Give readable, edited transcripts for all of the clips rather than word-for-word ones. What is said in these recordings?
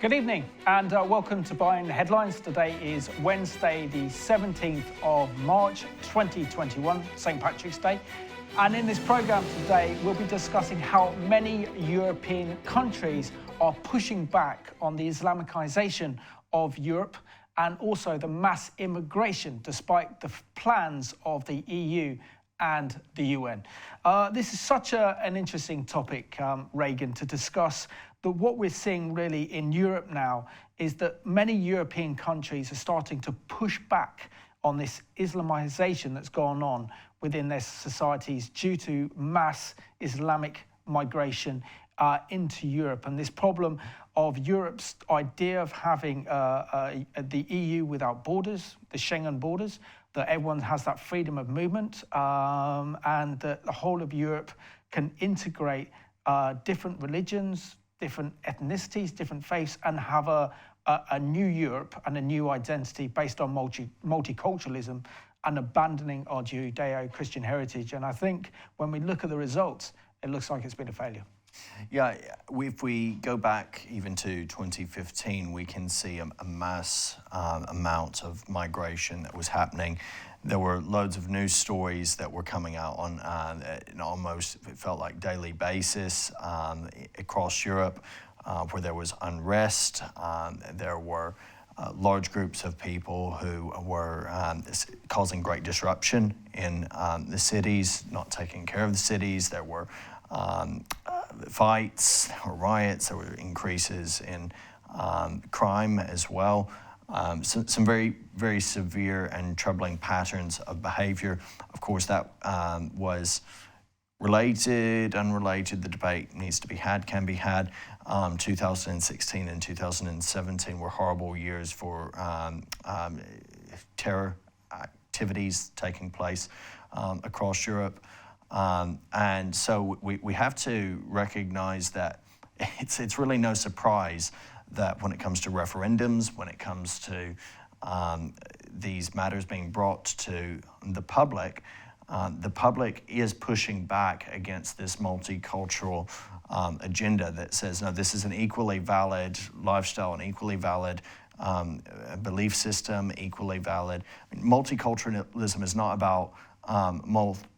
Good evening and welcome to Behind the Headlines. Today is Wednesday, the 17th of March, 2021, St. Patrick's Day. And in this programme today, we'll be discussing how many European countries are pushing back on the Islamicization of Europe and also the mass immigration, despite the plans of the EU and the UN. This is such an interesting topic, Regan, to discuss. But what we're seeing really in Europe now is that many European countries are starting to push back on this Islamization that's gone on within their societies due to mass Islamic migration into Europe. And this problem of Europe's idea of having the EU without borders, the Schengen borders, that everyone has that freedom of movement, and that the whole of Europe can integrate different religions, different ethnicities, different faiths, and have a new Europe and a new identity based on multiculturalism and abandoning our Judeo-Christian heritage. And I think when we look at the results, it looks like it's been a failure. Yeah, if we go back even to 2015, we can see a mass amount of migration that was happening. There were loads of news stories that were coming out on almost, it felt like, daily basis across Europe, where there was unrest. There were large groups of people who were causing great disruption in the cities, not taking care of the cities. There were fights, there were riots, there were increases in crime as well. Some very, very severe and troubling patterns of behavior. Of course, that was related, unrelated. The debate needs to be had, can be had. 2016 and 2017 were horrible years for terror activities taking place across Europe. And so we have to recognize that it's really no surprise that when it comes to referendums, when it comes to these matters being brought to the public is pushing back against this multicultural agenda that says, no, this is an equally valid lifestyle, an equally valid belief system, equally valid. I mean, multiculturalism is not about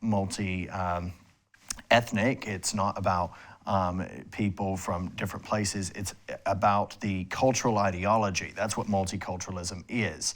multi-ethnic, it's not about people from different places. It's about the cultural ideology. That's what multiculturalism is.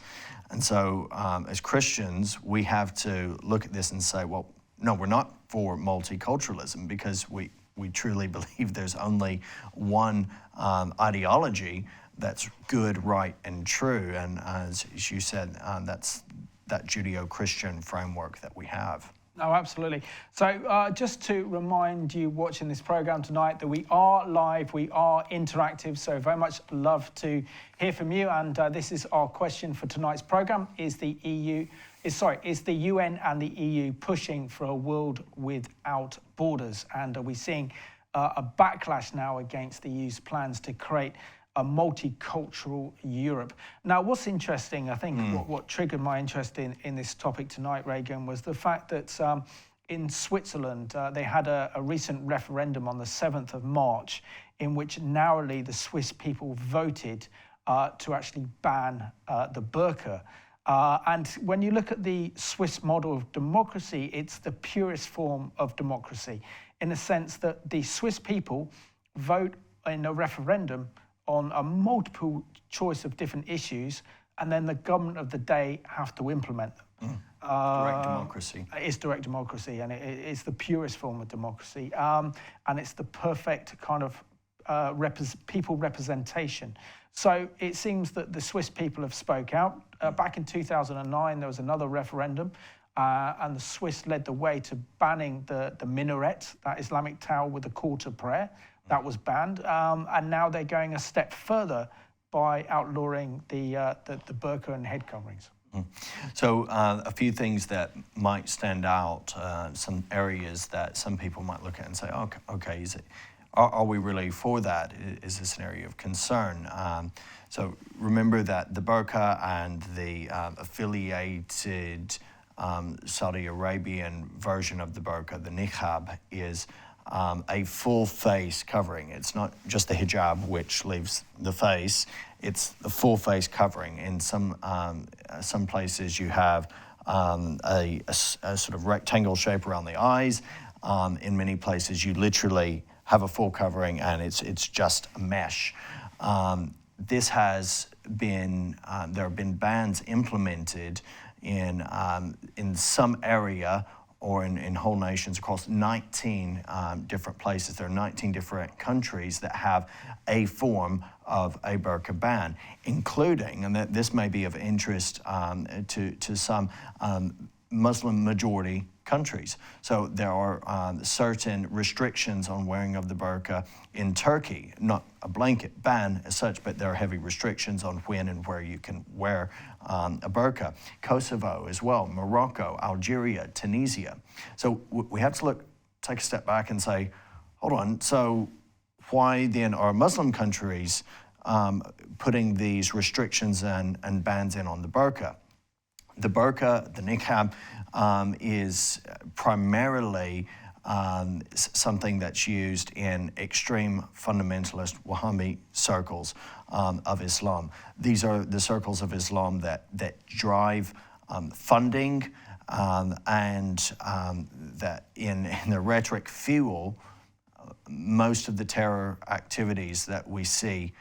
And so as Christians, we have to look at this and say, well, no, we're not for multiculturalism, because we truly believe there's only one ideology that's good, right, and true. And as you said, that's that Judeo-Christian framework that we have. Oh, absolutely. So just to remind you watching this program tonight that we are live, we are interactive, so very much love to hear from you. And this is our question for tonight's program: is the UN and the EU pushing for a world without borders? And are we seeing a backlash now against the EU's plans to create a multicultural Europe? Now, what's interesting, I think what triggered my interest in this topic tonight, Regan, was the fact that in Switzerland, they had a recent referendum on the 7th of March in which narrowly the Swiss people voted to actually ban the burqa. And when you look at the Swiss model of democracy, it's the purest form of democracy, in the sense that the Swiss people vote in a referendum on a multiple choice of different issues, and then the government of the day have to implement them. Direct democracy. It's direct democracy, and it's the purest form of democracy, and it's the perfect kind of people representation. So it seems that the Swiss people have spoke out. Back in 2009, there was another referendum, and the Swiss led the way to banning the minaret, that Islamic tower with a call to prayer. That was banned, and now they're going a step further by outlawing the burqa and head coverings. So a few things that might stand out, some areas that some people might look at and say, okay, are we really for that? Is this an area of concern? So remember that the burqa and the affiliated Saudi Arabian version of the burqa, the niqab, is a full face covering. It's not just the hijab, which leaves the face, it's the full face covering. In some places you have a sort of rectangle shape around the eyes. In many places you literally have a full covering and it's just a mesh. This has been, there have been bans implemented in some area or in whole nations across 19 different places. There are 19 different countries that have a form of a burqa ban, including, and this may be of interest to some, Muslim majority countries. So there are certain restrictions on wearing of the burqa in Turkey, not a blanket ban as such, but there are heavy restrictions on when and where you can wear a burqa. Kosovo as well, Morocco, Algeria, Tunisia. So we have to take a step back and say, hold on, so why then are Muslim countries putting these restrictions and bans in on the burqa? The burqa, the niqab, is primarily something that's used in extreme fundamentalist Wahhabi circles of Islam. These are the circles of Islam that drive funding and that in the rhetoric fuel most of the terror activities that we see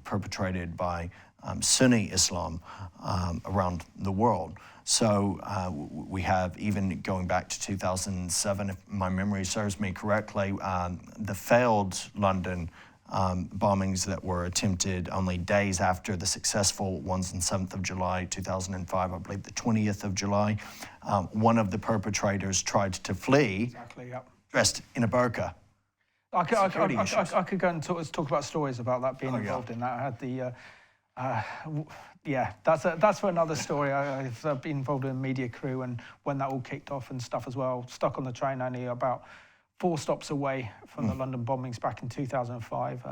perpetrated by Sunni Islam around the world. So we have, even going back to 2007, if my memory serves me correctly, the failed London bombings that were attempted only days after the successful ones on 7th of July 2005, I believe the 20th of July. One of the perpetrators tried to flee, dressed in a burqa. I could go and talk about stories about that being involved in that. I had the yeah, that's for another story. I've been involved in a media crew, and when that all kicked off and stuff as well, stuck on the train only about 4 stops away from the London bombings back in 2005.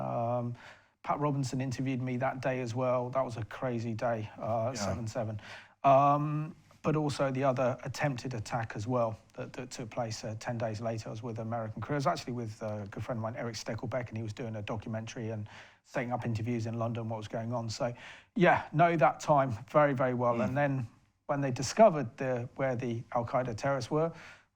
Pat Robinson interviewed me that day as well. That was a crazy day, 7/7. But also the other attempted attack as well that took place 10 days later. I was with an American crew. I was actually with a good friend of mine, Eric Steckelbeck, and he was doing a documentary and setting up interviews in London, what was going on. So, yeah, know that time very, very well. And then when they discovered where the Al-Qaeda terrorists were,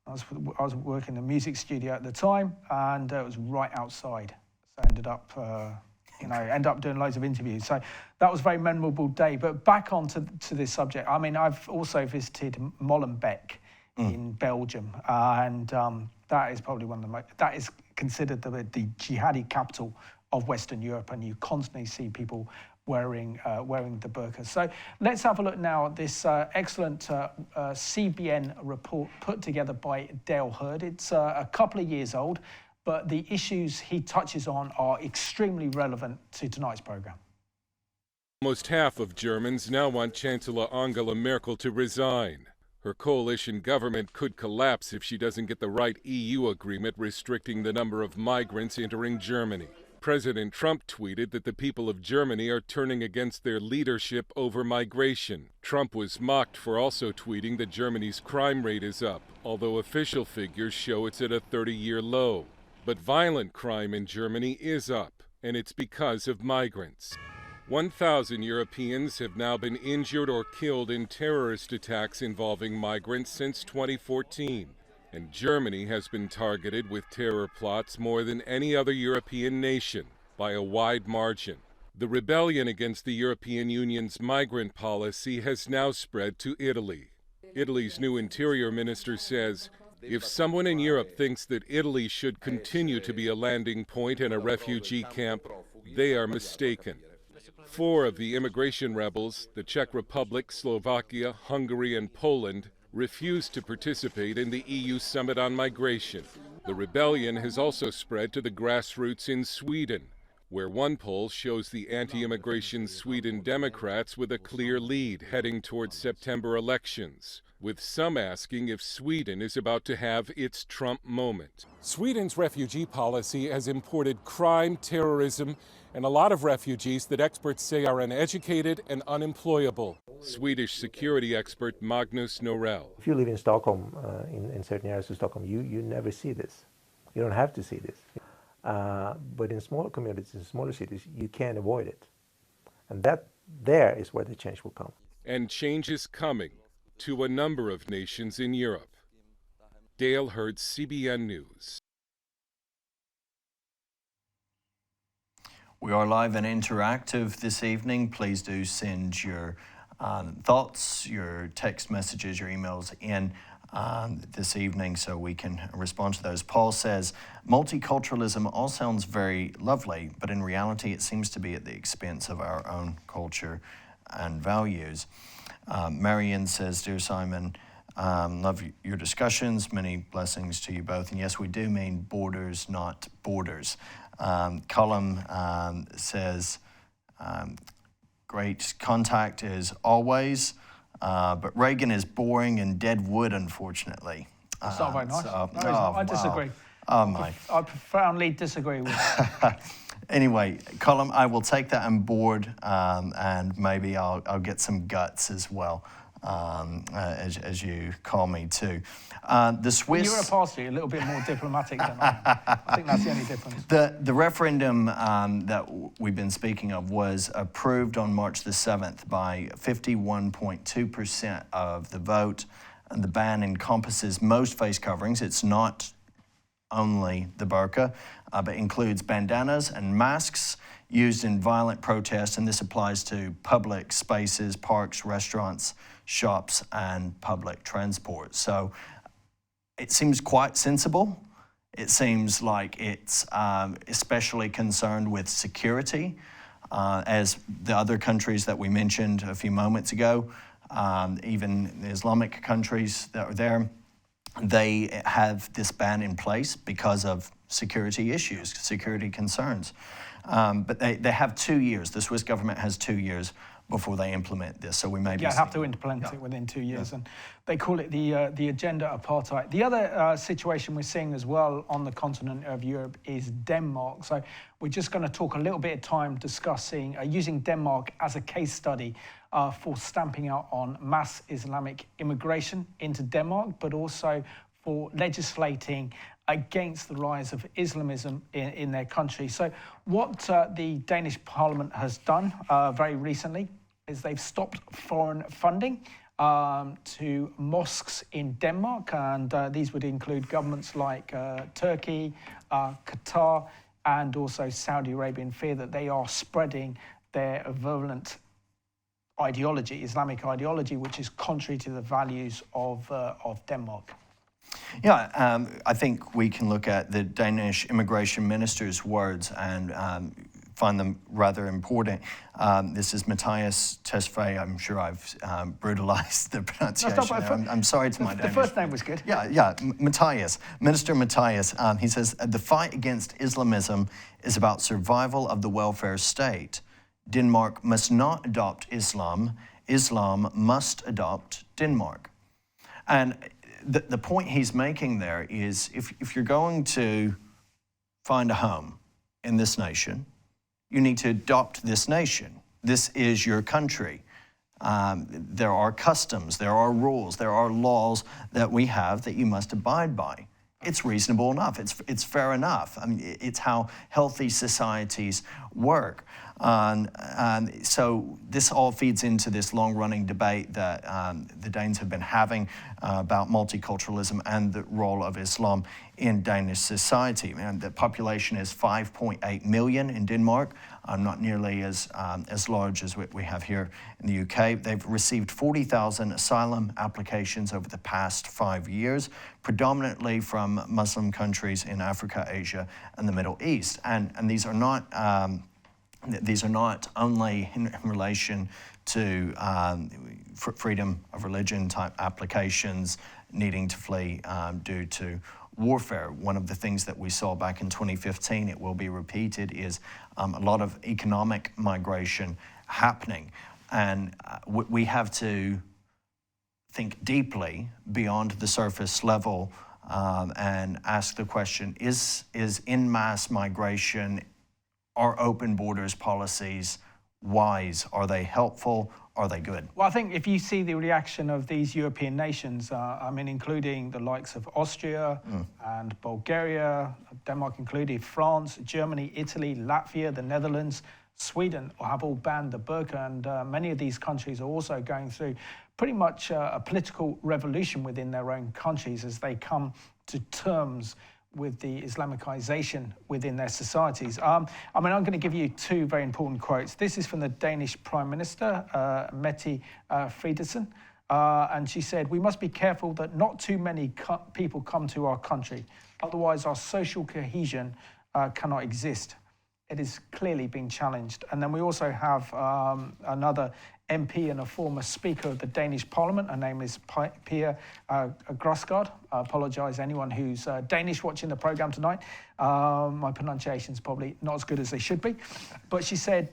I was working in a music studio at the time, and it was right outside. So I ended up doing loads of interviews. So that was a very memorable day. But back on to this subject, I mean, I've also visited Molenbeek in Belgium, and that is probably one of the that is considered the jihadi capital of Western Europe, and you constantly see people wearing the burqa. So let's have a look now at this excellent CBN report put together by Dale Hurd. It's a couple of years old, but the issues he touches on are extremely relevant to tonight's program. Almost half of Germans now want Chancellor Angela Merkel to resign. Her coalition government could collapse if she doesn't get the right EU agreement restricting the number of migrants entering Germany. President Trump tweeted that the people of Germany are turning against their leadership over migration. Trump was mocked for also tweeting that Germany's crime rate is up, although official figures show it's at a 30-year low. But violent crime in Germany is up, and it's because of migrants. 1,000 Europeans have now been injured or killed in terrorist attacks involving migrants since 2014. And Germany has been targeted with terror plots more than any other European nation, by a wide margin. The rebellion against the European Union's migrant policy has now spread to Italy. Italy's new interior minister says, if someone in Europe thinks that Italy should continue to be a landing point and a refugee camp, they are mistaken. 4 of the immigration rebels, the Czech Republic, Slovakia, Hungary, and Poland, refused to participate in the EU summit on migration. The rebellion has also spread to the grassroots in Sweden, where one poll shows the anti-immigration Sweden Democrats with a clear lead heading towards September elections, with some asking if Sweden is about to have its Trump moment. Sweden's refugee policy has imported crime, terrorism, and a lot of refugees that experts say are uneducated and unemployable. Swedish security expert Magnus Norell. If you live in Stockholm, in certain areas of Stockholm, you never see this. You don't have to see this. But in smaller communities, in smaller cities, you can't avoid it. And that there is where the change will come. And change is coming to a number of nations in Europe. Dale Hurd, CBN News. We are live and interactive this evening. Please do send your thoughts, your text messages, your emails in this evening so we can respond to those. Paul says, multiculturalism all sounds very lovely, but in reality it seems to be at the expense of our own culture and values. Marion says, Dear Simon, love your discussions, many blessings to you both. And yes, we do mean borders, not borders. Colum says, great contact as always, but Regan is boring and dead wood, unfortunately. It's not very nice. So, I disagree. Oh my. I profoundly disagree with that. Anyway, Colum, I will take that on board, and maybe I'll get some guts as well, as you call me too. The Swiss. You're a pastor, you're a little bit more diplomatic than I am. I think that's the only difference. The referendum that we've been speaking of was approved on March the 7th by 51.2% of the vote. And the ban encompasses most face coverings. It's not only the burqa, but includes bandanas and masks used in violent protests, and this applies to public spaces, parks, restaurants, shops, and public transport. So it seems quite sensible. It seems like it's especially concerned with security, as the other countries that we mentioned a few moments ago, even the Islamic countries that are there, they have this ban in place because of security issues, security concerns. But they have 2 years. The Swiss government has 2 years before they implement this. So we may be have to implement it within 2 years, and they call it the agenda apartheid. The other situation we're seeing as well on the continent of Europe is Denmark. So we're just going to talk a little bit of time discussing using Denmark as a case study for stamping out on mass Islamic immigration into Denmark, but also for legislating against the rise of Islamism in their country. So what the Danish Parliament has done very recently is they've stopped foreign funding to mosques in Denmark, and these would include governments like Turkey, Qatar, and also Saudi Arabia, in fear that they are spreading their virulent ideology, Islamic ideology, which is contrary to the values of Denmark. Yeah, I think we can look at the Danish immigration minister's words and find them rather important. This is Matthias Tesfaye. I'm sure I've brutalized the pronunciation. I'm sorry to my Danish. The first name was good. Yeah, Matthias, Minister Matthias. He says, the fight against Islamism is about survival of the welfare state. Denmark must not adopt Islam. Islam must adopt Denmark. And the point he's making there is if you're going to find a home in this nation, you need to adopt this nation. This is your country. There are customs, there are rules, there are laws that we have that you must abide by. It's reasonable enough. It's fair enough. I mean, it's how healthy societies work. So this all feeds into this long-running debate that the Danes have been having about multiculturalism and the role of Islam in Danish society. And the population is 5.8 million in Denmark, not nearly as large as we have here in the UK. They've received 40,000 asylum applications over the past 5 years, predominantly from Muslim countries in Africa, Asia, and the Middle East. And these are not only in relation to freedom of religion type applications needing to flee due to warfare. One of the things that we saw back in 2015, it will be repeated, is a lot of economic migration happening. And we have to think deeply beyond the surface level and ask the question, is in mass migration, are open borders policies wise? Are they helpful? Are they good? Well, I think if you see the reaction of these European nations, I mean, including the likes of Austria and Bulgaria, Denmark included, France, Germany, Italy, Latvia, the Netherlands, Sweden have all banned the burqa, and many of these countries are also going through pretty much a political revolution within their own countries as they come to terms with the Islamicization within their societies. I mean, I'm going to give you two very important quotes. This is from the Danish Prime Minister, Mette Frederiksen, and she said, "We must be careful that not too many people come to our country, otherwise our social cohesion cannot exist." It is clearly being challenged. And then we also have another MP and a former Speaker of the Danish Parliament. Her name is Pia Grosgaard. I apologise anyone who's Danish watching the programme tonight. My pronunciation's probably not as good as they should be. But she said,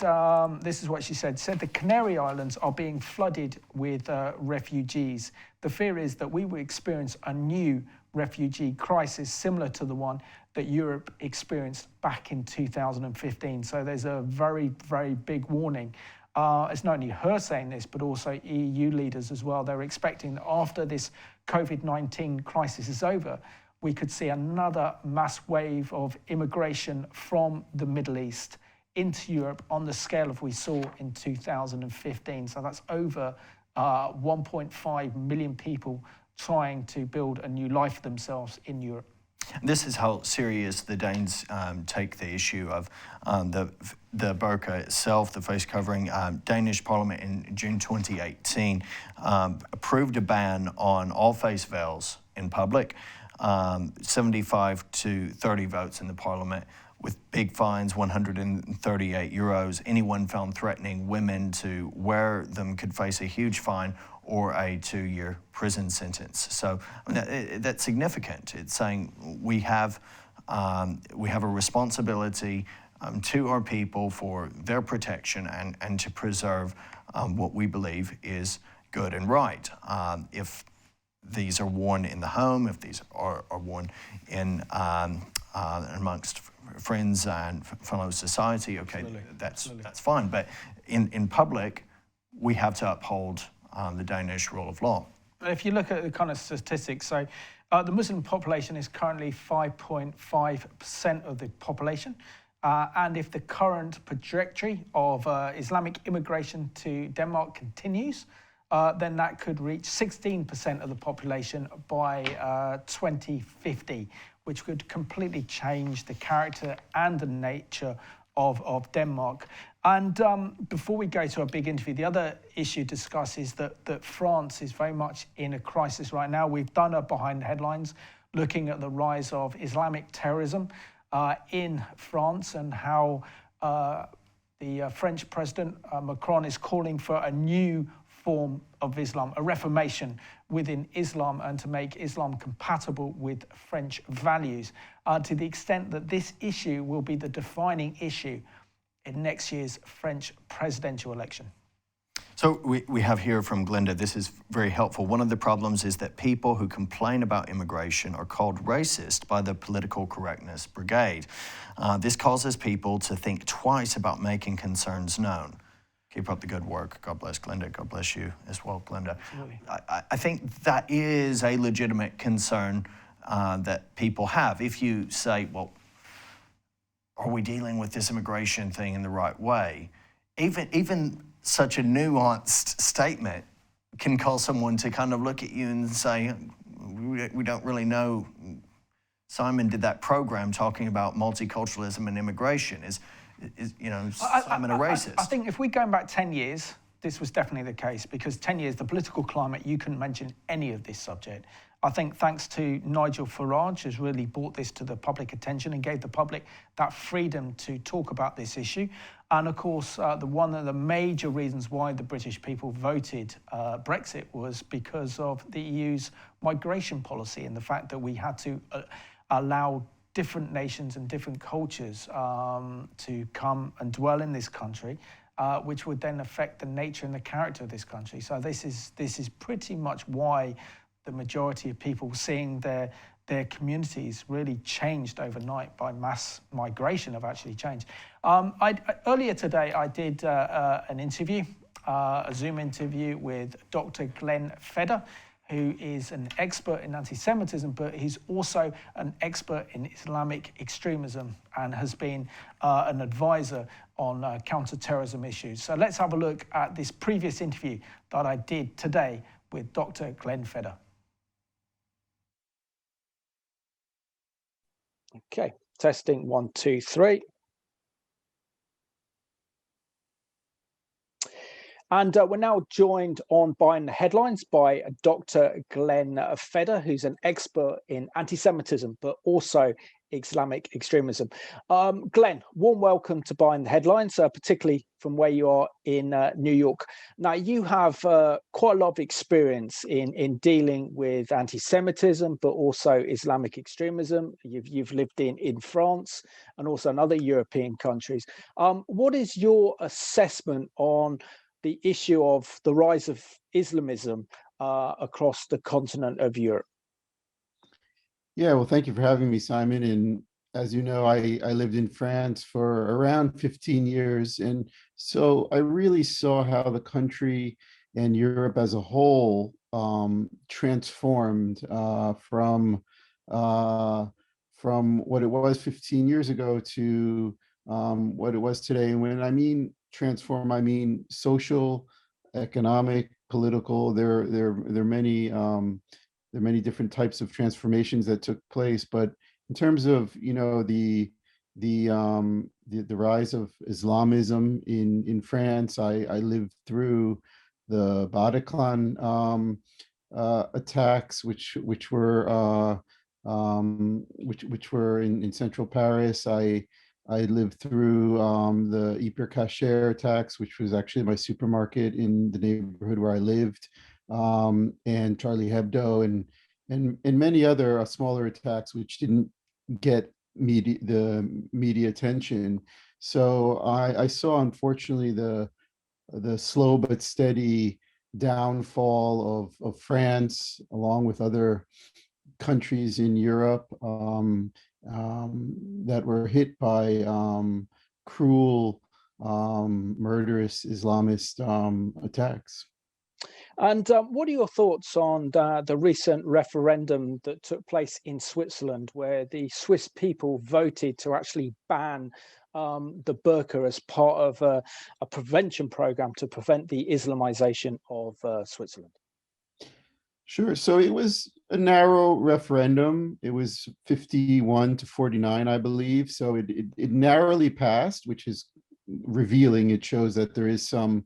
this is what she said, the Canary Islands are being flooded with refugees. The fear is that we will experience a new refugee crisis similar to the one that Europe experienced back in 2015. So there's a very, very big warning. It's not only her saying this, but also EU leaders as well. They're expecting that after this COVID-19 crisis is over, we could see another mass wave of immigration from the Middle East into Europe on the scale of we saw in 2015. So that's over 1.5 million people trying to build a new life for themselves in Europe. This is how serious the Danes take the issue of the burqa itself, the face covering. Danish Parliament in June 2018 approved a ban on all face veils in public, 75 to 30 votes in the Parliament, with big fines, 138 euros. Anyone found threatening women to wear them could face a huge fine or a 2-year prison sentence. So I mean, that's significant. It's saying we have a responsibility to our people for their protection and to preserve what we believe is good and right. If these are worn in the home, if these are worn in amongst friends and fellow society, okay, that's fine. But in public, we have to uphold the Danish rule of law. If you look at the kind of statistics, so the Muslim population is currently 5.5% of the population. And if the current trajectory of Islamic immigration to Denmark continues, then that could reach 16% of the population by 2050, which could completely change the character and the nature of Denmark. And before we go to our big interview, the other issue to discuss is that France is very much in a crisis right now. We've done a behind the headlines looking at the rise of Islamic terrorism in France and how the French President Macron is calling for a new form of Islam, a reformation within Islam, and to make Islam compatible with French values, to the extent that this issue will be the defining issue in next year's French presidential election. So we have here from Glenda, this is very helpful. One of the problems is that people who complain about immigration are called racist by the political correctness brigade. This causes people to think twice about making concerns known. Keep up the good work. God bless Glenda. God bless you as well, Glenda. I think that is a legitimate concern that people have. If you say, well, are we dealing with this immigration thing in the right way? Even such a nuanced statement can cause someone to kind of look at you and say, we don't really know. Simon did that program talking about multiculturalism and immigration. Is Simon a racist? I think if we're going back 10 years, this was definitely the case, because 10 years, the political climate, you couldn't mention any of this subject. I think thanks to Nigel Farage has really brought this to the public attention and gave the public that freedom to talk about this issue. And of course, one of the major reasons why the British people voted Brexit was because of the EU's migration policy and the fact that we had to allow different nations and different cultures to come and dwell in this country, which would then affect the nature and the character of this country. So this is pretty much why the majority of people seeing their their communities really changed overnight by mass migration have actually changed. Earlier today, I did an interview, a Zoom interview with Dr. Glenn Fedder, who is an expert in anti-Semitism, but he's also an expert in Islamic extremism and has been an advisor on counter-terrorism issues. So let's have a look at this previous interview that I did today with Dr. Glenn Fedder. Okay, testing 1, 2, 3. And we're now joined on Behind the Headlines by Dr. Glenn Fedder, who's an expert in anti-Semitism, but also Islamic extremism. Glenn, warm welcome to Behind the Headlines, particularly from where you are in New York. Now, you have quite a lot of experience in dealing with anti-Semitism, but also Islamic extremism. You've lived in France and also in other European countries. What is your assessment on the issue of the rise of Islamism across the continent of Europe? Yeah, well, thank you for having me, Simon. And as you know, I lived in France for around 15 years. And so I really saw how the country and Europe as a whole transformed from what it was 15 years ago to what it was today. And when I mean transform, I mean social, economic, political. There are many different types of transformations that took place. But in terms of the rise of Islamism in France, I lived through the Bataclan attacks, which were in central Paris. I lived through the Hyper Cacher attacks, which was actually my supermarket in the neighborhood where I lived, and Charlie Hebdo, and many other smaller attacks which didn't get the media attention. So I saw, unfortunately, the slow but steady downfall of France, along with other countries in Europe that were hit by cruel, murderous Islamist attacks. And what are your thoughts on the recent referendum that took place in Switzerland, where the Swiss people voted to actually ban the burqa as part of a prevention program to prevent the Islamization of Switzerland? Sure. So it was a narrow referendum. It was 51 to 49, I believe. So it narrowly passed, which is revealing. It shows that there is some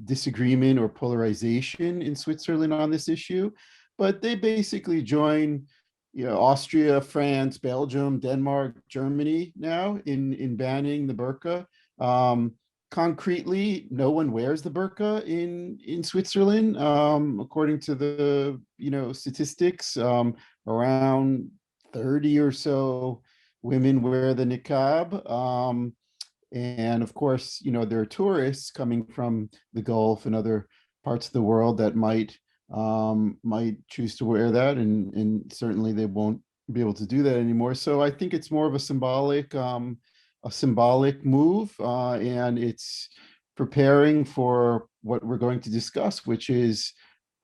disagreement or polarization in Switzerland on this issue. But they basically join Austria, France, Belgium, Denmark, Germany now in banning the burqa. Concretely, no one wears the burqa in Switzerland, according to the statistics. Around 30 or so women wear the niqab, and of course, there are tourists coming from the Gulf and other parts of the world that might choose to wear that, and certainly they won't be able to do that anymore. So I think it's more of a symbolic move, and it's preparing for what we're going to discuss, which is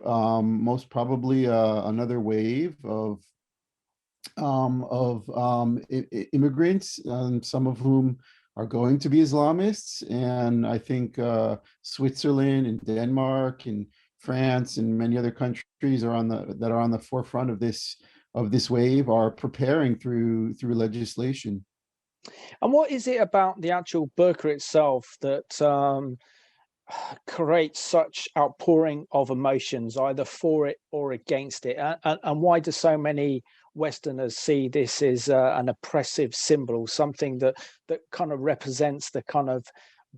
most probably another wave of immigrants, some of whom are going to be Islamists. And I think Switzerland and Denmark and France and many other countries are on the forefront of this wave, are preparing through legislation. And what is it about the actual burqa itself that creates such outpouring of emotions, either for it or against it? And why do so many Westerners see this as an oppressive symbol, something that kind of represents the kind of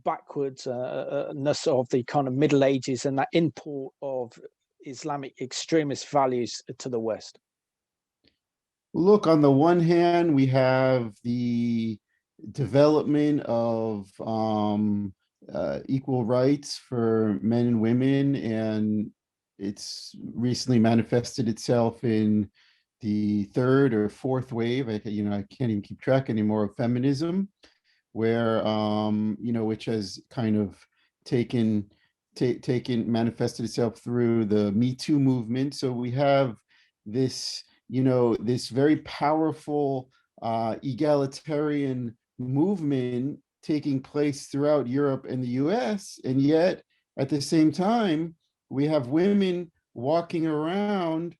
backwardness of the kind of Middle Ages and that import of Islamic extremist values to the West? Look, on the one hand, we have the development of equal rights for men and women, and it's recently manifested itself in the third or fourth wave, I can't even keep track anymore, of feminism, where which has kind of taken manifested itself through the Me Too movement. So we have this this very powerful egalitarian movement taking place throughout Europe and the US, and yet at the same time we have women walking around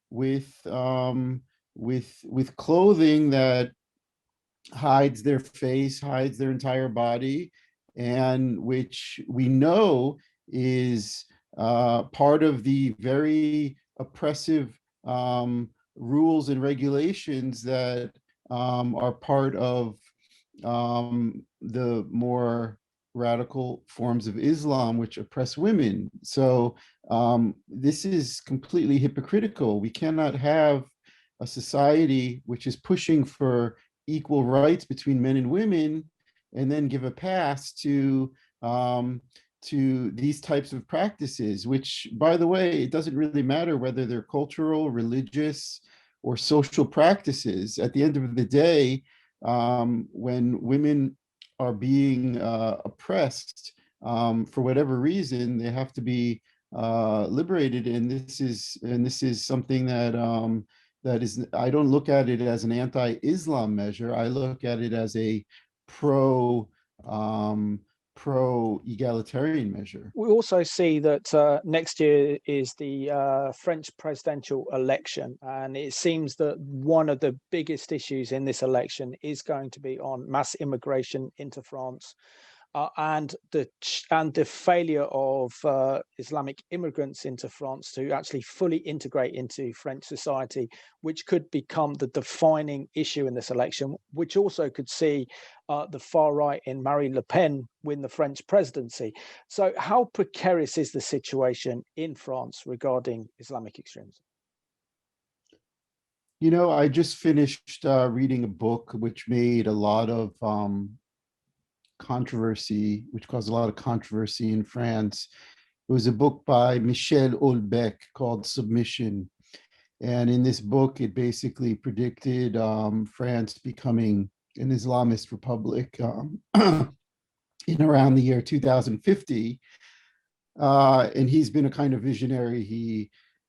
with clothing that hides their face, hides their entire body, and which we know is part of the very oppressive rules and regulations that are part of the more radical forms of Islam, which oppress women. So this is completely hypocritical. We cannot have a society which is pushing for equal rights between men and women and then give a pass to these types of practices, which, by the way, it doesn't really matter whether they're cultural, religious, or social practices. At the end of the day, when women are being oppressed for whatever reason, they have to be liberated, and this is something that that is, I don't look at it as an anti-Islam measure. I look at it as a pro egalitarian measure. We also see that next year is the French presidential election, and it seems that one of the biggest issues in this election is going to be on mass immigration into France. And the failure of Islamic immigrants into France to actually fully integrate into French society, which could become the defining issue in this election, which also could see the far right in Marine Le Pen win the French presidency. So how precarious is the situation in France regarding Islamic extremism? I just finished reading a book which made a lot of controversy, which caused a lot of controversy in France. It was a book by Michel Houellebecq called Submission. And in this book, it basically predicted France becoming an Islamist republic in around the year 2050. And he's been a kind of visionary.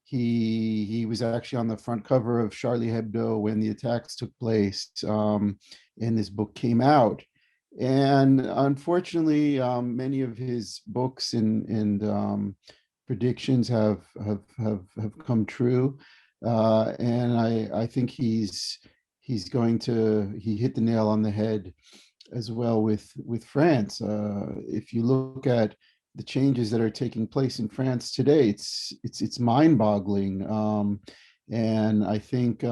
He was actually on the front cover of Charlie Hebdo when the attacks took place, and this book came out. And unfortunately, many of his books and predictions have come true. And I think he hit the nail on the head as well with France. If you look at the changes that are taking place in France today, it's mind-boggling. And I think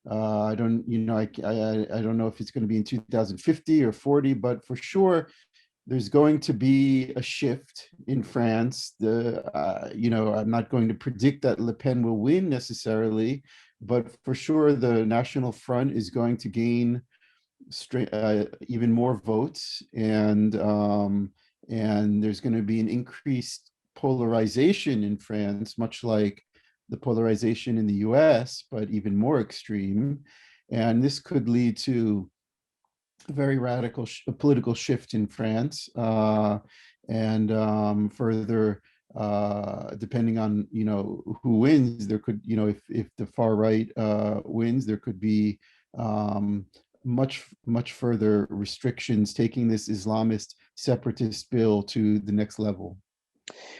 I don't know if it's going to be in 2050 or 40, but for sure there's going to be a shift in France. I'm not going to predict that Le Pen will win necessarily, but for sure the National Front is going to gain even more votes, and there's going to be an increased polarization in France, much like the polarization in the US, but even more extreme. And this could lead to a very radical political shift in France, and further, depending on who wins, there could, if the far right wins, there could be much further restrictions, taking this Islamist separatist bill to the next level.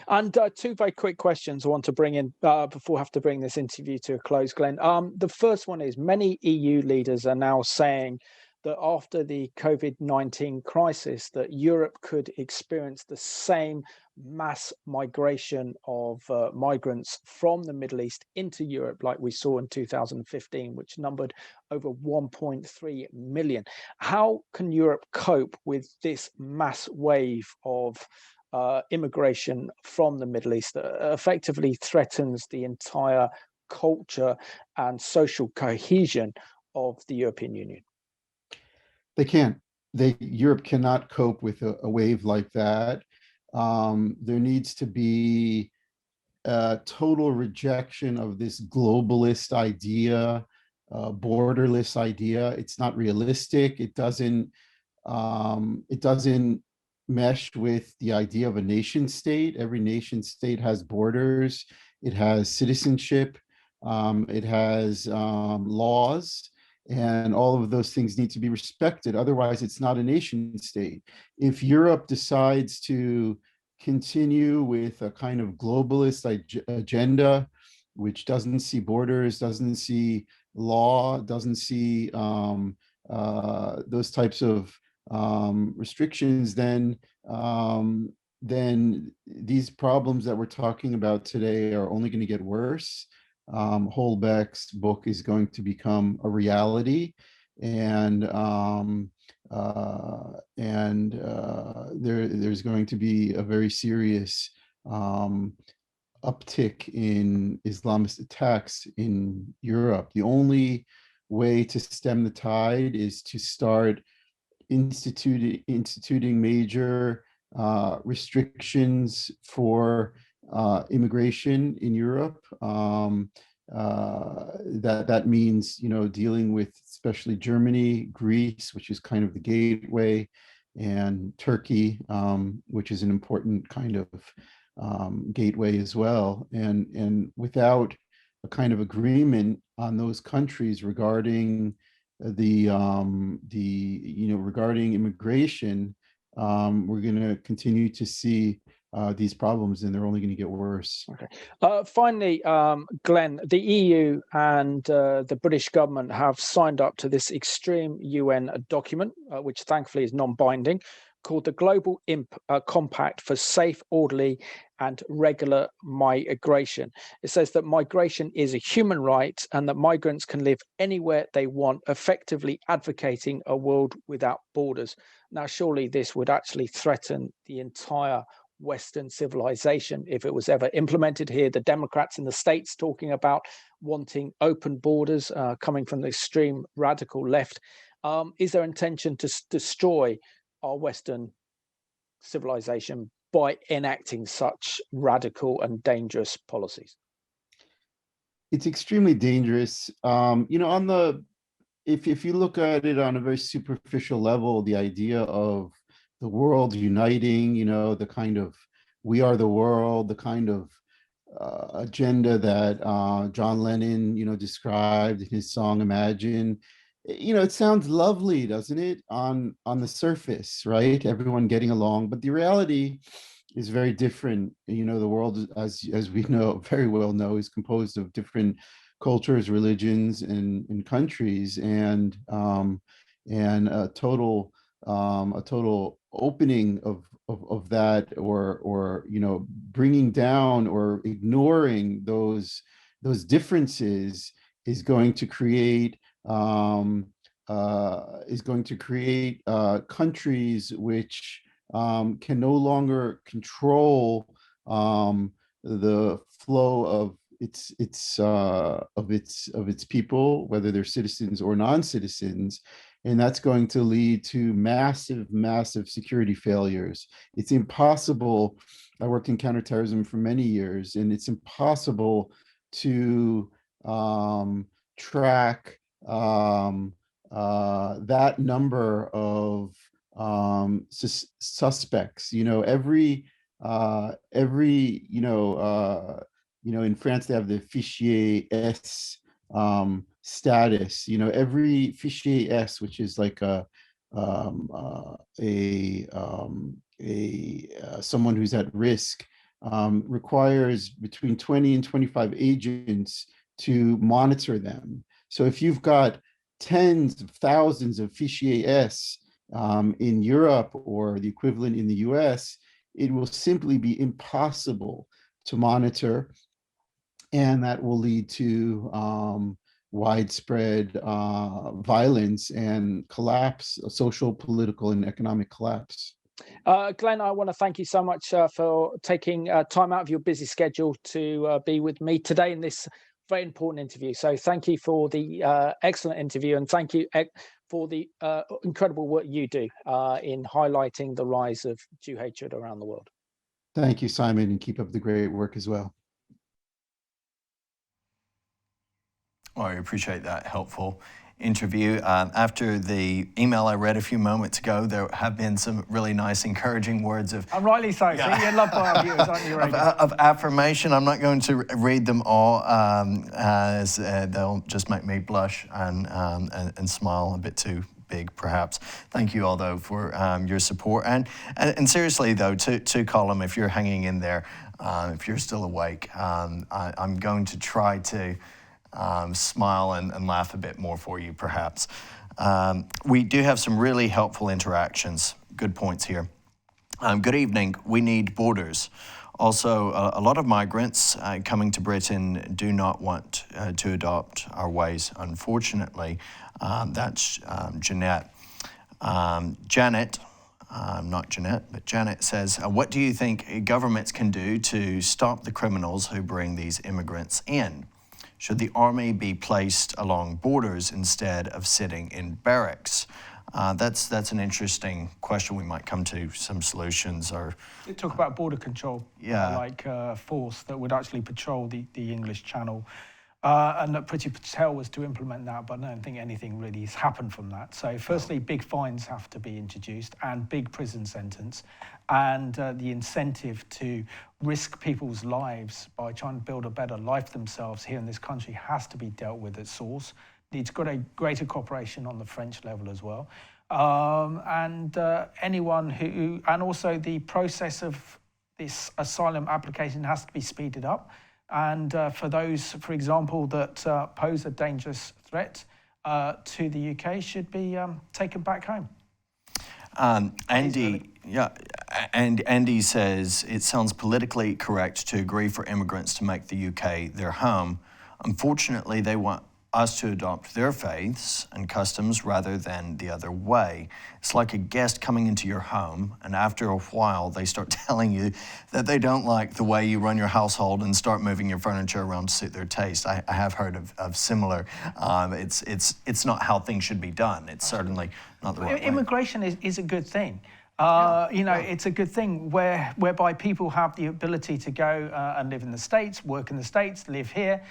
And two very quick questions I want to bring in before I have to bring this interview to a close, Glenn. The first one is, many EU leaders are now saying that after the COVID-19 crisis, that Europe could experience the same mass migration of migrants from the Middle East into Europe like we saw in 2015, which numbered over 1.3 million. How can Europe cope with this mass wave of immigration from the Middle East that effectively threatens the entire culture and social cohesion of the European Union? They can't. Europe cannot cope with a wave like that. There needs to be total rejection of this globalist idea, borderless idea. It's not realistic. It doesn't mesh with the idea of a nation state. Every nation state has borders. It has citizenship. It has laws, and all of those things need to be respected. Otherwise, it's not a nation state. If Europe decides to continue with a kind of globalist agenda, which doesn't see borders, doesn't see law, doesn't see those types of restrictions, then these problems that we're talking about today are only going to get worse. Holbeck's book is going to become a reality, and there's going to be a very serious uptick in Islamist attacks in Europe. The only way to stem the tide is to start instituting major restrictions for immigration in Europe. That means, dealing with especially Germany, Greece, which is kind of the gateway, and Turkey, which is an important kind of gateway as well. And without a kind of agreement on those countries regarding regarding immigration, we're going to continue to see these problems, and they're only going to get worse. Okay. Finally, Glenn, the EU and the British government have signed up to this extreme UN document, which thankfully is non-binding, called the Global Compact for Safe, Orderly and Regular Migration. It says that migration is a human right and that migrants can live anywhere they want, effectively advocating a world without borders. Now, surely this would actually threaten the entire Western civilization if it was ever implemented here. The Democrats in the States talking about wanting open borders, coming from the extreme radical left. Is there intention to destroy our Western civilization by enacting such radical and dangerous policies? It's extremely dangerous. If you look at it on a very superficial level, the idea of the world uniting, the kind of we are the world, the kind of agenda that John Lennon, described in his song Imagine. It sounds lovely, doesn't it, on the surface, right? Everyone getting along, but the reality is very different. The world, as we know, very well know, is composed of different cultures, religions, and countries, and a total opening of that, or bringing down or ignoring those differences is going to create countries which can no longer control the flow of its people, whether they're citizens or non-citizens, and that's going to lead to massive security failures. It's impossible. I worked in counterterrorism for many years, and it's impossible to track that number of suspects. In France, they have the fichier S status. Every fichier S, which is like someone who's at risk, requires between 20 and 25 agents to monitor them. So if you've got tens of thousands of fichier S in Europe, or the equivalent in the US, it will simply be impossible to monitor, and that will lead to widespread violence and collapse, social, political, and economic collapse. Glenn, I want to thank you so much for taking time out of your busy schedule to be with me today in this very important interview. So thank you for the excellent interview, and thank you for the incredible work you do in highlighting the rise of Jew hatred around the world. Thank you, Simon, and keep up the great work as well. Well, I appreciate that helpful interview. After the email I read a few moments ago, there have been some really nice, encouraging words of... And rightly so. Yeah. So you're loved by our viewers, aren't you, Regan? Of affirmation. I'm not going to read them all, as they'll just make me blush and smile a bit too big, perhaps. Thank you all, though, for your support. And seriously, though, to Colm, if you're hanging in there, if you're still awake, I'm going to try to smile and laugh a bit more for you, perhaps. We do have some really helpful interactions. Good points here. Good evening. We need borders. Also, a lot of migrants coming to Britain do not want to adopt our ways, unfortunately. That's Jeanette. Janet, not Jeanette, but Janet says, what do you think governments can do to stop the criminals who bring these immigrants in? Should the army be placed along borders instead of sitting in barracks? That's an interesting question. We might come to some solutions. Or you talk about border control, yeah, like force that would actually patrol the English Channel. And that Priti Patel was to implement that, but I don't think anything really has happened from that. So firstly, big fines have to be introduced and big prison sentence, and the incentive to risk people's lives by trying to build a better life themselves here in this country has to be dealt with at source. Needs greater cooperation on the French level as well. Anyone who, and also the process of this asylum application has to be speeded up. And for those, for example, that pose a dangerous threat to the UK should be taken back home. Andy, yeah, and Andy says it sounds politically correct to agree for immigrants to make the UK their home. Unfortunately, they want us to adopt their faiths and customs rather than the other way. It's like a guest coming into your home, and after a while, they start telling you that they don't like the way you run your household and start moving your furniture around to suit their taste. I have heard of similar. It's not how things should be done. It's certainly not the right way. Immigration is a good thing. It's a good thing whereby people have the ability to go and live in the States, work in the States, live here,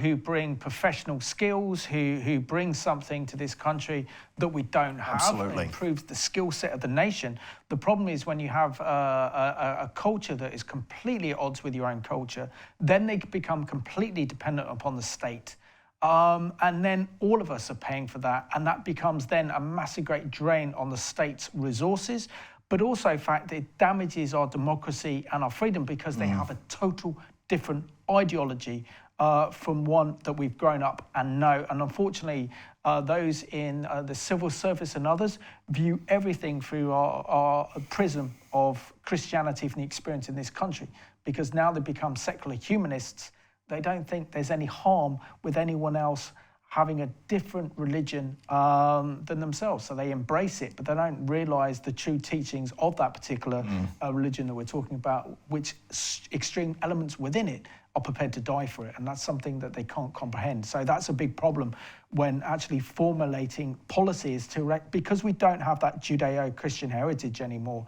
who bring professional skills, who bring something to this country that we don't have. Absolutely. It improves the skill set of the nation. The problem is when you have a culture that is completely at odds with your own culture, then they become completely dependent upon the state. And then all of us are paying for that, and that becomes then a massive great drain on the state's resources, but also in fact it damages our democracy and our freedom because they have a total different ideology from one that we've grown up and know. And unfortunately, those in the civil service and others view everything through our prism of Christianity from the experience in this country, because now they become secular humanists. They don't think there's any harm with anyone else having a different religion than themselves. So they embrace it, but they don't realise the true teachings of that particular religion that we're talking about, which extreme elements within it are prepared to die for it. And that's something that they can't comprehend. So that's a big problem when actually formulating policies because we don't have that Judeo-Christian heritage anymore.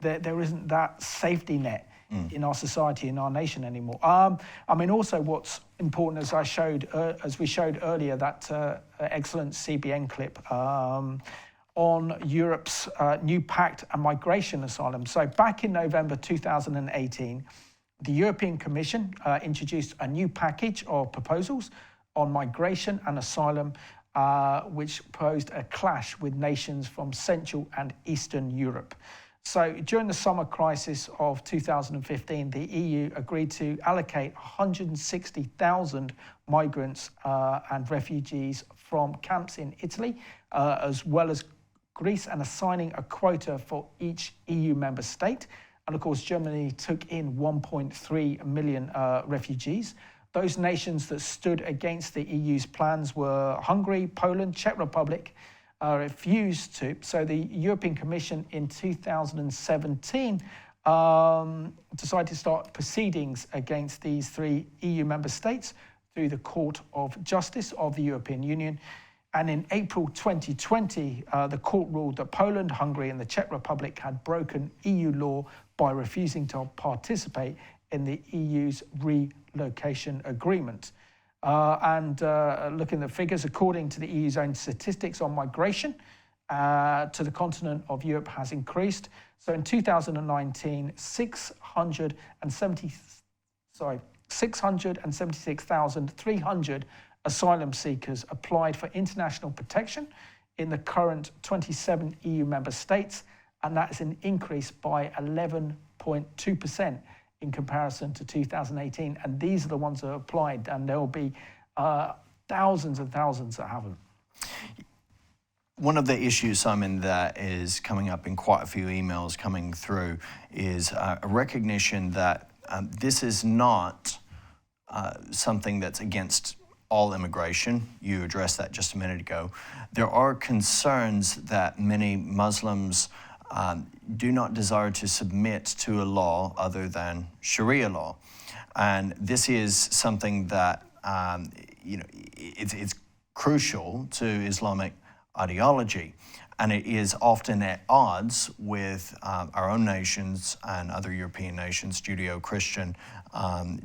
There isn't that safety net in our society, in our nation anymore. Also what's important, as we showed earlier, that excellent CBN clip on Europe's new pact and migration asylum. So back in November 2018, the European Commission introduced a new package of proposals on migration and asylum, which posed a clash with nations from Central and Eastern Europe. So during the summer crisis of 2015, the EU agreed to allocate 160,000 migrants and refugees from camps in Italy, as well as Greece, and assigning a quota for each EU member state. And of course, Germany took in 1.3 million refugees. Those nations that stood against the EU's plans were Hungary, Poland, Czech Republic, refused to. So the European Commission in 2017 decided to start proceedings against these three EU member states through the Court of Justice of the European Union. And in April 2020, the court ruled that Poland, Hungary, and the Czech Republic had broken EU law by refusing to participate in the EU's relocation agreement. Looking at the figures, according to the EU's own statistics on migration to the continent of Europe has increased. So in 2019, 676,300 asylum seekers applied for international protection in the current 27 EU member states, and that is an increase by 11.2% in comparison to 2018. And these are the ones that applied, and there will be thousands and thousands that haven't. One of the issues, Simon, that is coming up in quite a few emails coming through is a recognition that this is not something that's against all immigration. You addressed that just a minute ago. There are concerns that many Muslims do not desire to submit to a law other than Sharia law. And this is something that, it's crucial to Islamic ideology. And it is often at odds with our own nations and other European nations, Judeo-Christian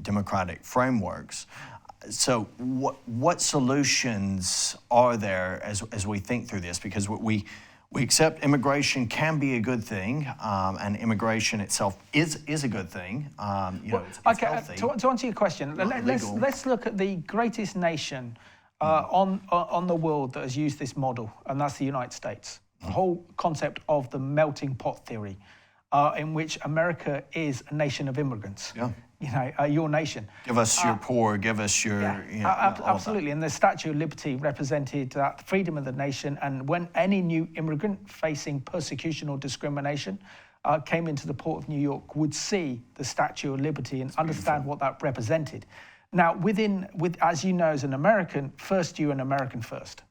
democratic frameworks. So what solutions are there as we think through this? Because we accept immigration can be a good thing, and immigration itself is a good thing. It's okay, healthy. To answer your question, let's look at the greatest nation on the world that has used this model, and that's the United States. The whole concept of the melting pot theory, in which America is a nation of immigrants. Yeah. Your nation. Give us your poor, give us your... Absolutely, and the Statue of Liberty represented that freedom of the nation, and when any new immigrant facing persecution or discrimination came into the port of New York would see the Statue of Liberty and understand what that represented. Now, as you know, as an American, first you're an American first.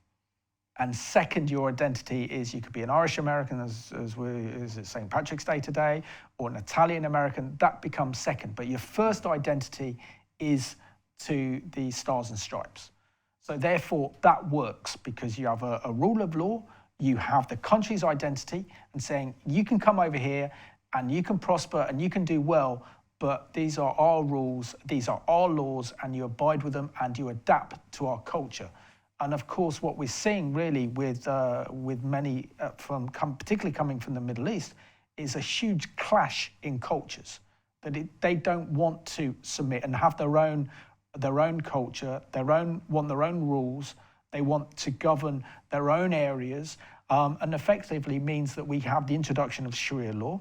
And second, your identity is you could be an Irish American, as it's St. Patrick's Day today, or an Italian American. That becomes second. But your first identity is to the Stars and Stripes. So therefore, that works because you have a rule of law, you have the country's identity, and saying you can come over here and you can prosper and you can do well, but these are our rules, these are our laws, and you abide with them and you adapt to our culture. And of course, what we're seeing really with many, particularly coming from the Middle East, is a huge clash in cultures. That they don't want to submit and have their own culture, want their own rules. They want to govern their own areas, and effectively means that we have the introduction of Sharia law.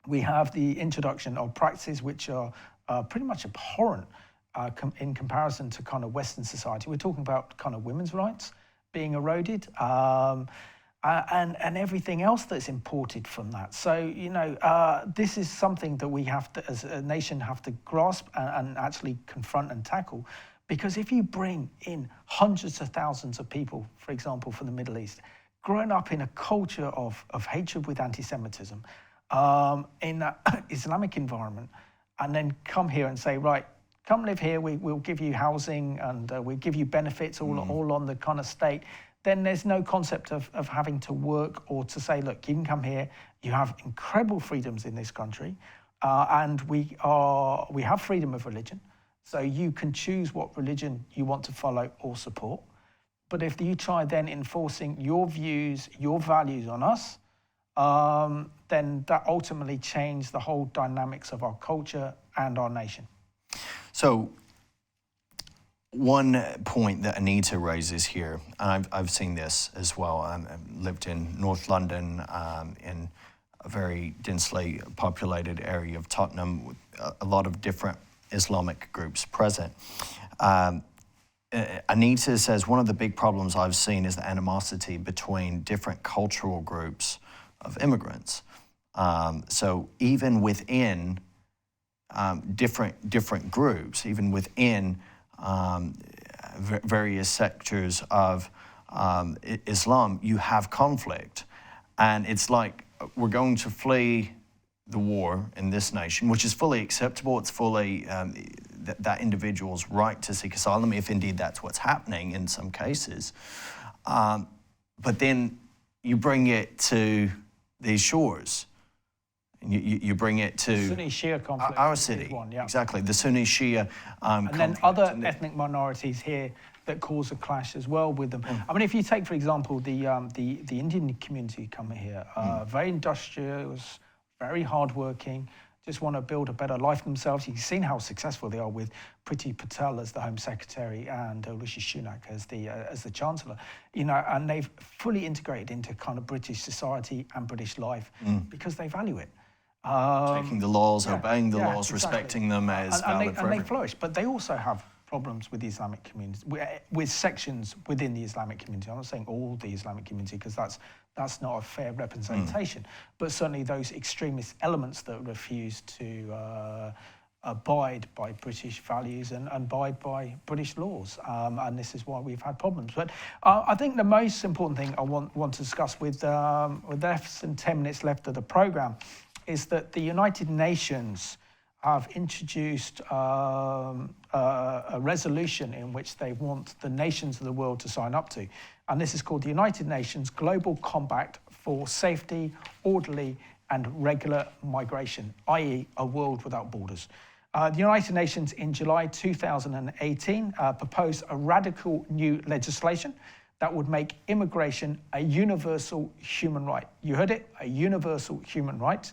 We have the introduction of practices which are pretty much abhorrent in comparison to kind of Western society. We're talking about kind of women's rights being eroded, and everything else that's imported from that. So, this is something that we have to, as a nation, have to grasp and actually confront and tackle. Because if you bring in hundreds of thousands of people, for example, from the Middle East, growing up in a culture of hatred with anti-Semitism, in an Islamic environment, and then come here and say, right, come live here, we'll give you housing and we'll give you benefits all on the kind of state, then there's no concept of having to work or to say, look, you can come here, you have incredible freedoms in this country, and we have freedom of religion, so you can choose what religion you want to follow or support. But if you try then enforcing your views, your values on us, then that ultimately changed the whole dynamics of our culture and our nation. So one point that Anita raises here, and I've seen this as well. I've lived in North London, in a very densely populated area of Tottenham, with a lot of different Islamic groups present. Anita says one of the big problems I've seen is the animosity between different cultural groups of immigrants. So even within different groups, even within various sectors of Islam, you have conflict. And it's like we're going to flee the war in this nation, which is fully acceptable. It's fully that individual's right to seek asylum, if indeed that's what's happening in some cases. But then you bring it to these shores. You bring it to Sunni Shia conflict. our is city. one, yeah. Exactly, the Sunni Shia And conflict. then other ethnic minorities here that cause a clash as well with them. I mean, if you take, for example, the Indian community come here, very industrious, very hardworking, just want to build a better life for themselves. You've seen how successful they are with Priti Patel as the Home Secretary and Rishi Sunak as the Chancellor. You know, and they've fully integrated into kind of British society and British life because they value it. Taking the laws, obeying the laws, exactly. respecting them as valid for and they everyone. flourish, but they also have problems with the Islamic community, with sections within the Islamic community. I'm not saying all the Islamic community, because that's not a fair representation, but certainly those extremist elements that refuse to abide by British values and abide by British laws, and this is why we've had problems. But I think the most important thing I want to discuss with less than 10 minutes left of the programme is that the United Nations have introduced a resolution in which they want the nations of the world to sign up to. And this is called the United Nations Global Compact for Safety, Orderly and Regular Migration, i.e. a world without borders. The United Nations in July 2018 proposed a radical new legislation that would make immigration a universal human right. You heard it, a universal human right.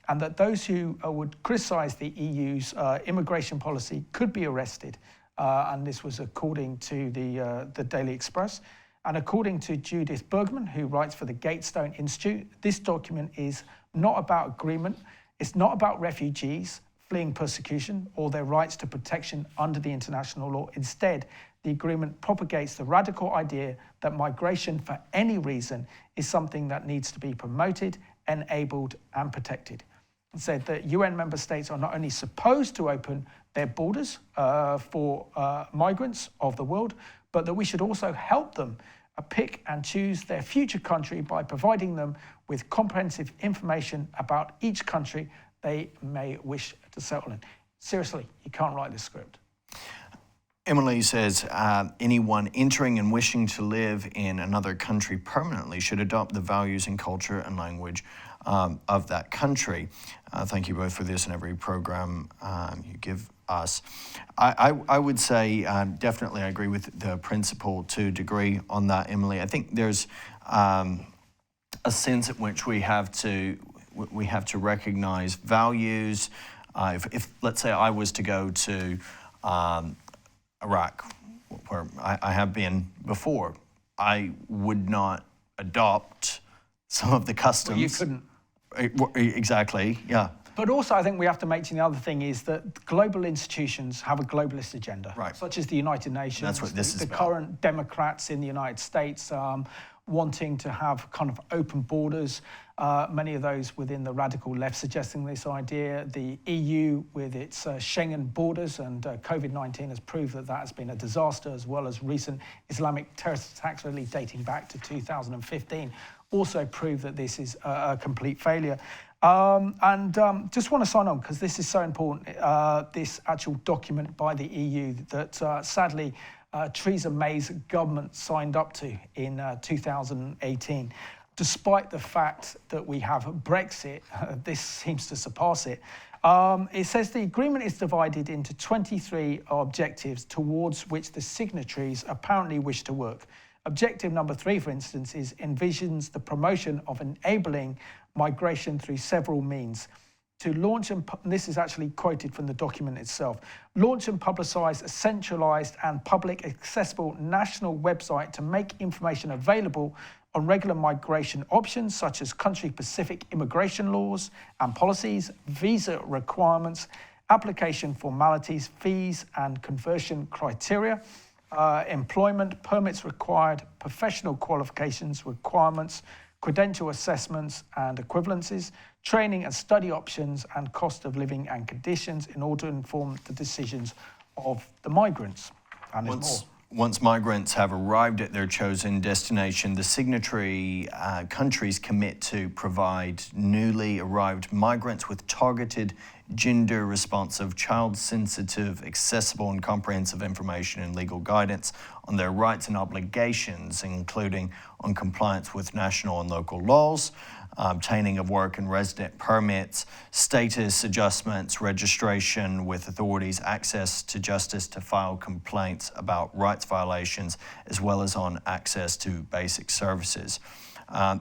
And that those who would criticise the EU's immigration policy could be arrested. And this was according to the Daily Express. And according to Judith Bergman, who writes for the Gatestone Institute, this document is not about agreement. It's not about refugees fleeing persecution or their rights to protection under the international law. Instead, the agreement propagates the radical idea that migration for any reason is something that needs to be promoted, enabled and protected. And said that UN member states are not only supposed to open their borders for migrants of the world, but that we should also help them pick and choose their future country by providing them with comprehensive information about each country they may wish to settle in. Seriously, you can't write this script. Emily says anyone entering and wishing to live in another country permanently should adopt the values and culture and language of that country. Thank you both for this and every program you give us. I would say definitely I agree with the principle to a degree on that, Emily. I think there's a sense at which we have to recognize values. If let's say I was to go to Iraq, where I have been before, I would not adopt some of the customs. Well, you couldn't. Exactly, yeah. But also I think we have to mention the other thing is that global institutions have a globalist agenda, right, such as the United Nations. That's what this is the about. Current Democrats in the United States wanting to have kind of open borders, many of those within the radical left suggesting this idea. The EU with its Schengen borders, and COVID-19 has proved that that has been a disaster, as well as recent Islamic terrorist attacks really dating back to 2015 also prove that this is a complete failure. Just want to sign on, because this is so important, this actual document by the EU that sadly Theresa May's government signed up to in 2018. Despite the fact that we have Brexit, this seems to surpass it. It says the agreement is divided into 23 objectives towards which the signatories apparently wish to work. Objective number 3, for instance, envisions the promotion of enabling migration through several means. To launch, and this is actually quoted from the document itself, launch and publicise a centralised and public accessible national website to make information available on regular migration options such as country-specific immigration laws and policies, visa requirements, application formalities, fees and conversion criteria, employment, permits required, professional qualifications requirements, credential assessments and equivalencies, training and study options, and cost of living and conditions in order to inform the decisions of the migrants. And there's more. Once migrants have arrived at their chosen destination, the signatory countries commit to provide newly arrived migrants with targeted, gender-responsive, child-sensitive, accessible and comprehensive information and legal guidance on their rights and obligations, including on compliance with national and local laws, obtaining of work and resident permits, status adjustments, registration with authorities, access to justice to file complaints about rights violations, as well as on access to basic services.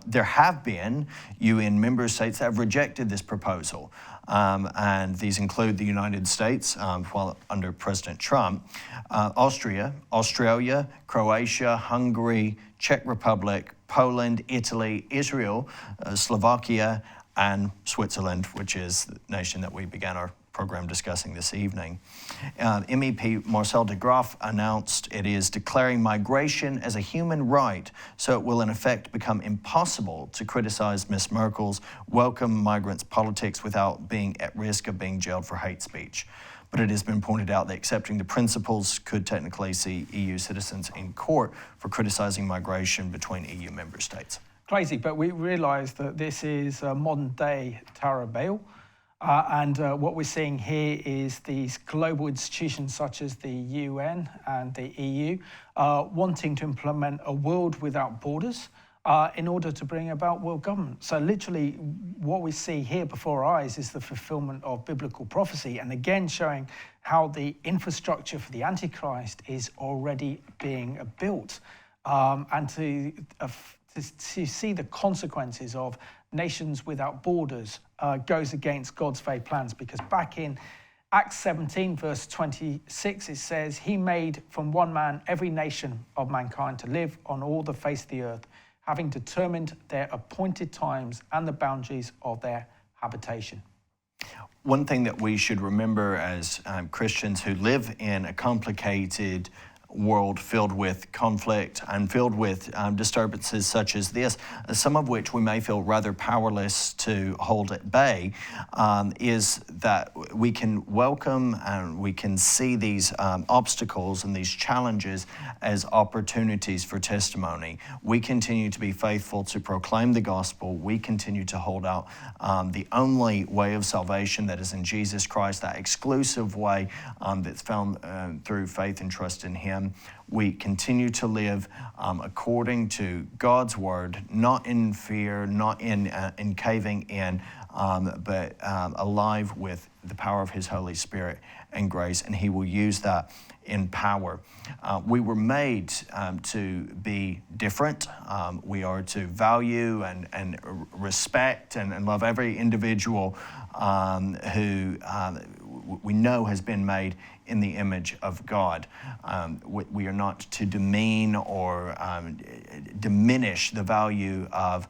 There have been UN member states that have rejected this proposal, and these include the United States, while under President Trump, Austria, Australia, Croatia, Hungary, Czech Republic, Poland, Italy, Israel, Slovakia, and Switzerland, which is the nation that we began our program discussing this evening. MEP Marcel de Graaf announced it is declaring migration as a human right, so it will in effect become impossible to criticize Ms. Merkel's welcome migrants politics without being at risk of being jailed for hate speech. But it has been pointed out that accepting the principles could technically see EU citizens in court for criticizing migration between EU member states. Crazy, but we realise that this is a modern-day Tara Bale. And what we're seeing here is these global institutions such as the UN and the EU wanting to implement a world without borders in order to bring about world government. So literally what we see here before our eyes is the fulfillment of biblical prophecy, and again showing how the infrastructure for the Antichrist is already being built. And to see the consequences of nations without borders goes against God's very plans, because back in Acts 17 verse 26 it says, he made from one man every nation of mankind to live on all the face of the earth, having determined their appointed times and the boundaries of their habitation. One thing that we should remember as Christians who live in a complicated world filled with conflict and filled with disturbances such as this, some of which we may feel rather powerless to hold at bay, is that we can welcome and we can see these obstacles and these challenges as opportunities for testimony. We continue to be faithful to proclaim the gospel. We continue to hold out the only way of salvation that is in Jesus Christ, that exclusive way that's found through faith and trust in Him. We continue to live according to God's word, not in fear, not in caving in, but alive with the power of His Holy Spirit and grace, and He will use that in power. We were made to be different. We are to value and respect and love every individual who we know has been made in the image of God. We are not to demean or diminish the value of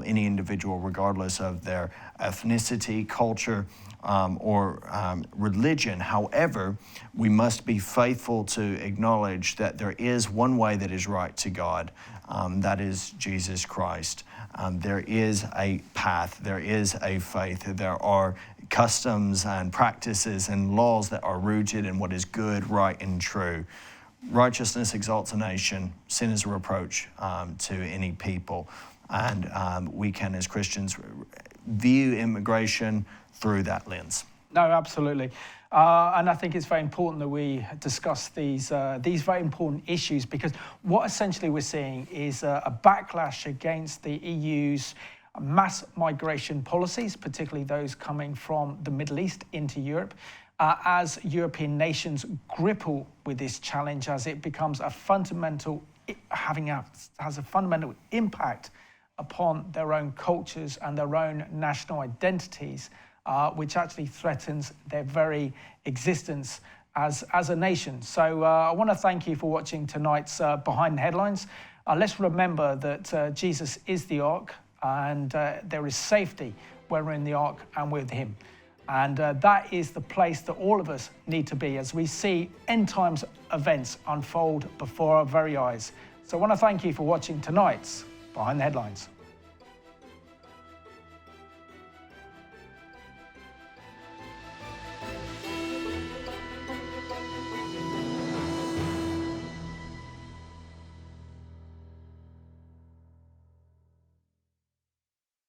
any individual regardless of their ethnicity, culture, or religion. However, we must be faithful to acknowledge that there is one way that is right to God, that is Jesus Christ. There is a path, there is a faith, there are customs and practices and laws that are rooted in what is good, right, and true. Righteousness exalts a nation, sin is a reproach to any people. And we can, as Christians, view immigration through that lens. No, absolutely. And I think it's very important that we discuss these very important issues, because what essentially we're seeing is a backlash against the EU's mass migration policies, particularly those coming from the Middle East into Europe, as European nations grapple with this challenge, as it becomes a fundamental, has a fundamental impact upon their own cultures and their own national identities, which actually threatens their very existence as a nation. So I want to thank you for watching tonight's Behind the Headlines. Let's remember that Jesus is the ark, and there is safety when we're in the ark and with Him. And that is the place that all of us need to be as we see end times events unfold before our very eyes. So I want to thank you for watching tonight's Behind the Headlines.